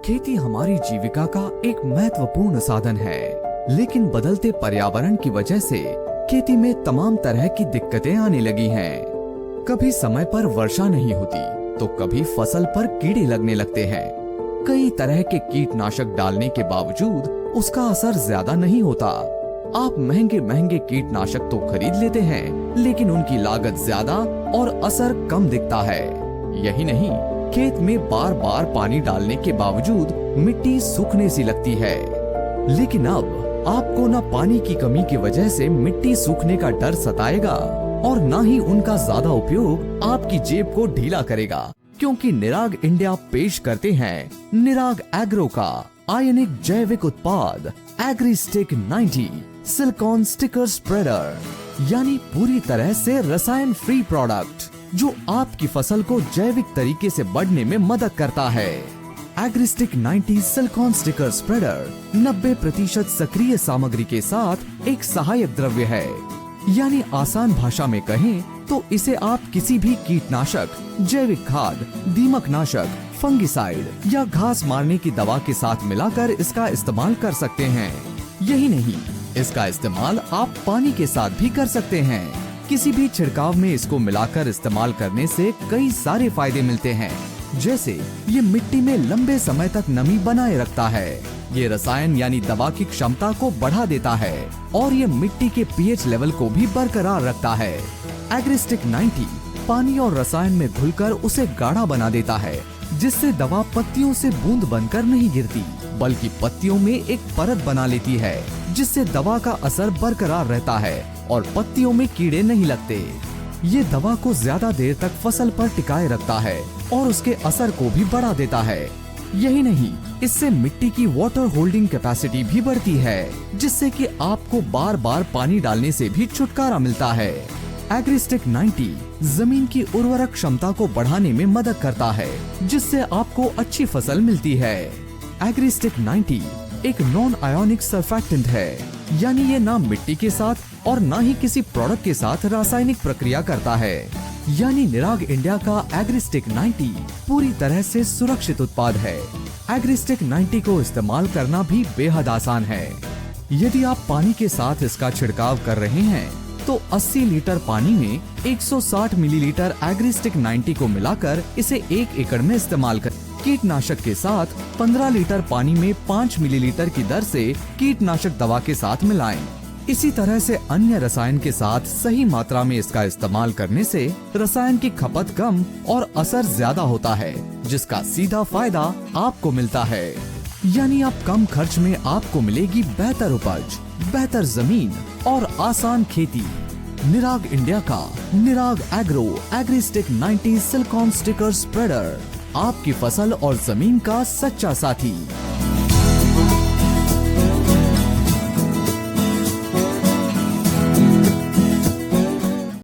खेती हमारी जीविका का एक महत्वपूर्ण साधन है, लेकिन बदलते पर्यावरण की वजह से खेती में तमाम तरह की दिक्कतें आने लगी हैं। कभी समय पर वर्षा नहीं होती, तो कभी फसल पर कीड़े लगने लगते हैं। कई तरह के कीटनाशक डालने के बावजूद उसका असर ज्यादा नहीं होता। आप महंगे महंगे कीटनाशक तो खरीद लेते हैं, लेकिन उनकी लागत ज्यादा और असर कम दिखता है। यही नहीं, खेत में बार बार पानी डालने के बावजूद मिट्टी सूखने सी लगती है। लेकिन अब आपको न पानी की कमी की वजह से मिट्टी सूखने का डर सताएगा और न ही उनका ज्यादा उपयोग आपकी जेब को ढीला करेगा, क्योंकि निराग इंडिया पेश करते हैं निराग एग्रो का आयनिक जैविक उत्पाद एग्रीस्टिक 90 सिलिकॉन स्टिकर स्प्रेडर, यानी पूरी तरह से रसायन फ्री प्रोडक्ट जो आपकी फसल को जैविक तरीके से बढ़ने में मदद करता है। एग्रीस्टिक 90 सिलिकॉन स्टिकर स्प्रेडर 90% सक्रिय सामग्री के साथ एक सहायक द्रव्य है, यानी आसान भाषा में कहें तो इसे आप किसी भी कीटनाशक, जैविक खाद, दीमकनाशक, फंगिसाइड या घास मारने की दवा के साथ मिलाकर इसका इस्तेमाल कर सकते हैं। यही नहीं, इसका इस्तेमाल आप पानी के साथ भी कर सकते हैं। किसी भी छिड़काव में इसको मिलाकर इस्तेमाल करने से कई सारे फायदे मिलते हैं, जैसे ये मिट्टी में लंबे समय तक नमी बनाए रखता है, ये रसायन यानी दवा की क्षमता को बढ़ा देता है और ये मिट्टी के पीएच लेवल को भी बरकरार रखता है। एग्रीस्टिक 90 पानी और रसायन में घुलकर उसे गाढ़ा बना देता है, जिससे दवा पत्तियों से बूंद बनकर नहीं गिरती, बल्कि पत्तियों में एक परत बना लेती है, जिससे दवा का असर बरकरार रहता है और पत्तियों में कीड़े नहीं लगते। ये दवा को ज्यादा देर तक फसल पर टिकाए रखता है और उसके असर को भी बढ़ा देता है। यही नहीं, इससे मिट्टी की वाटर होल्डिंग कैपेसिटी भी बढ़ती है, जिससे कि आपको बार बार पानी डालने से भी छुटकारा मिलता है। एग्रीस्टिक 90 जमीन की उर्वरक क्षमता को बढ़ाने में मदद करता है, जिससे आपको अच्छी फसल मिलती है। एग्रीस्टिक 90 एक नॉन आयोनिक सर्फेक्टेंट है, यानी ये ना मिट्टी के साथ और ना ही किसी प्रोडक्ट के साथ रासायनिक प्रक्रिया करता है। यानी निराग इंडिया का एग्रीस्टिक 90 पूरी तरह से सुरक्षित उत्पाद है। एग्रीस्टिक 90 को इस्तेमाल करना भी बेहद आसान है। यदि आप पानी के साथ इसका छिड़काव कर रहे हैं, तो 80 लीटर पानी में 160 मिलीलीटर एग्रीस्टिक 90 को मिलाकर इसे 1 एकड़ में इस्तेमाल करें। कीटनाशक के साथ 15 लीटर पानी में 5 मिलीलीटर की दर से कीटनाशक दवा के साथ मिलाएं। इसी तरह से अन्य रसायन के साथ सही मात्रा में इसका इस्तेमाल करने से रसायन की खपत कम और असर ज्यादा होता है, जिसका सीधा फायदा आपको मिलता है। यानी आप कम खर्च में आपको मिलेगी बेहतर उपज, बेहतर जमीन और आसान खेती। निराग इंडिया का निराग एग्रो एग्रीस्टिक 90 सिलिकॉन स्टिकर स्प्रेडर, आपकी फसल और जमीन का सच्चा साथी।